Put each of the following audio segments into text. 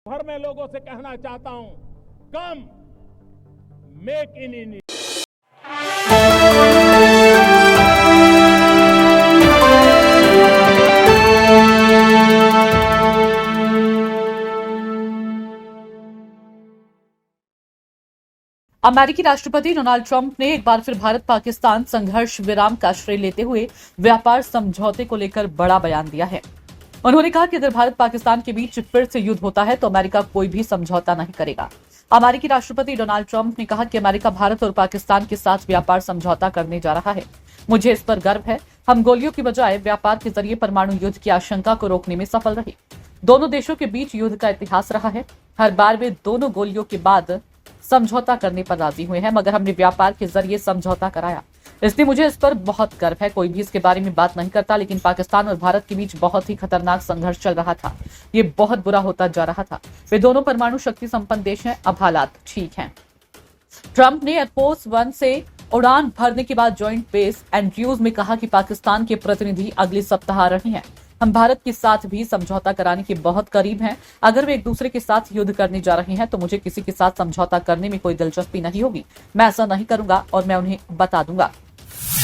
भर में लोगों से कहना चाहता हूं, कम मेक इन इंडिया। अमेरिकी राष्ट्रपति डोनाल्ड ट्रंप ने एक बार फिर भारत पाकिस्तान संघर्ष विराम का श्रेय लेते हुए व्यापार समझौते को लेकर बड़ा बयान दिया है। उन्होंने कहा कि अगर भारत पाकिस्तान के बीच फिर से युद्ध होता है तो अमेरिका कोई भी समझौता नहीं करेगा। अमेरिकी राष्ट्रपति डोनाल्ड ट्रंप ने कहा कि अमेरिका भारत और पाकिस्तान के साथ व्यापार समझौता करने जा रहा है। मुझे इस पर गर्व है। हम गोलियों की बजाय व्यापार के जरिए परमाणु युद्ध की आशंका को रोकने में सफल रहे। दोनों देशों के बीच युद्ध का इतिहास रहा है। हर बार वे दोनों गोलियों के बाद समझौता करने पर राजी हुए हैं, मगर हमने व्यापार के जरिए समझौता कराया, इसलिए मुझे इस पर बहुत गर्व है। कोई भी इसके बारे में बात नहीं करता, लेकिन पाकिस्तान और भारत के बीच बहुत ही खतरनाक संघर्ष चल रहा था। ये बहुत बुरा होता जा रहा था। वे दोनों परमाणु शक्ति संपन्न देश हैं। अब हालात ठीक हैं। ट्रंप ने एयरफोर्स 1 से उड़ान भरने के बाद जॉइंट बेस एंड्रयूज में कहा कि पाकिस्तान के प्रतिनिधि अगले सप्ताह आ रहे हैं। हम भारत के साथ भी समझौता कराने के बहुत करीब हैं। अगर वे एक दूसरे के साथ युद्ध करने जा रहे हैं तो मुझे किसी के साथ समझौता करने में कोई दिलचस्पी नहीं होगी। मैं ऐसा नहीं करूंगा और मैं उन्हें बता दूंगा।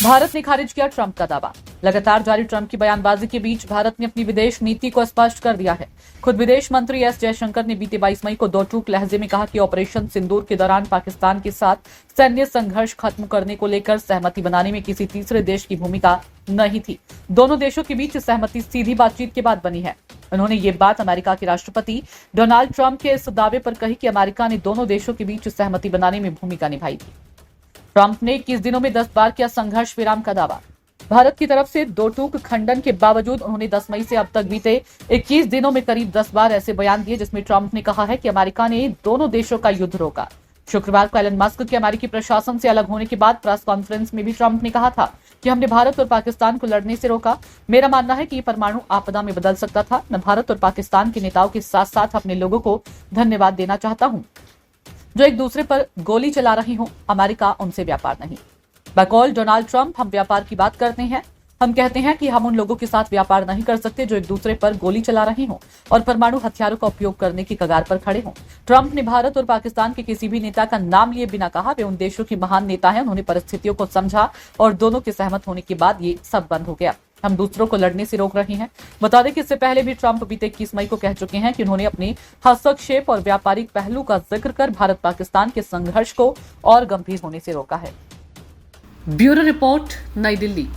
भारत ने खारिज किया ट्रंप का दावा। लगातार जारी ट्रंप की बयानबाजी के बीच भारत ने अपनी विदेश नीति को स्पष्ट कर दिया है। खुद विदेश मंत्री एस जयशंकर ने बीते 22 मई को दो टूक लहजे में कहा कि ऑपरेशन सिंदूर के दौरान पाकिस्तान के साथ सैन्य संघर्ष खत्म करने को लेकर सहमति बनाने में किसी तीसरे देश की भूमिका नहीं थी। दोनों देशों के बीच सहमति सीधी बातचीत के बाद बनी है। उन्होंने ये बात अमेरिका के राष्ट्रपति डोनाल्ड ट्रंप के इस दावे पर कही कि अमेरिका ने दोनों देशों के बीच सहमति बनाने में भूमिका निभाई थी। ट्रंप ने 21 दिनों में 10 बार किया संघर्ष विराम का दावा। भारत की तरफ से दो टूक खंडन के बावजूद उन्होंने 10 मई से अब तक बीते 21 दिनों में करीब 10 बार ऐसे बयान दिए जिसमें ट्रंप ने कहा है कि अमेरिका ने दोनों देशों का युद्ध रोका। शुक्रवार को एलन मस्क के अमेरिकी प्रशासन से अलग होने के बाद प्रेस कॉन्फ्रेंस में भी ट्रंप ने कहा था कि हमने भारत और पाकिस्तान को लड़ने से रोका। मेरा मानना है कि ये परमाणु आपदा में बदल सकता था। मैं भारत और पाकिस्तान के नेताओं के साथ साथ अपने लोगों को धन्यवाद देना चाहता हूं जो एक दूसरे पर गोली चला रही हो। अमेरिका उनसे व्यापार नहीं। बकौल डोनाल्ड ट्रंप, हम व्यापार की बात करते हैं। हम कहते हैं कि हम उन लोगों के साथ व्यापार नहीं कर सकते जो एक दूसरे पर गोली चला रहे हों और परमाणु हथियारों का उपयोग करने की कगार पर खड़े हों। ट्रंप ने भारत और पाकिस्तान के किसी भी नेता का नाम लिए बिना कहा वे उन देशों के महान नेता हैं। उन्होंने परिस्थितियों को समझा और दोनों के सहमत होने के बाद ये सब बंद हो गया। हम दूसरों को लड़ने से रोक रहे हैं। बता दें कि इससे पहले भी ट्रंप बीते 21 मई को कह चुके हैं कि उन्होंने अपने हस्तक्षेप और व्यापारिक पहलू का जिक्र कर भारत पाकिस्तान के संघर्ष को और गंभीर होने से रोका है। ब्यूरो रिपोर्ट, नई दिल्ली।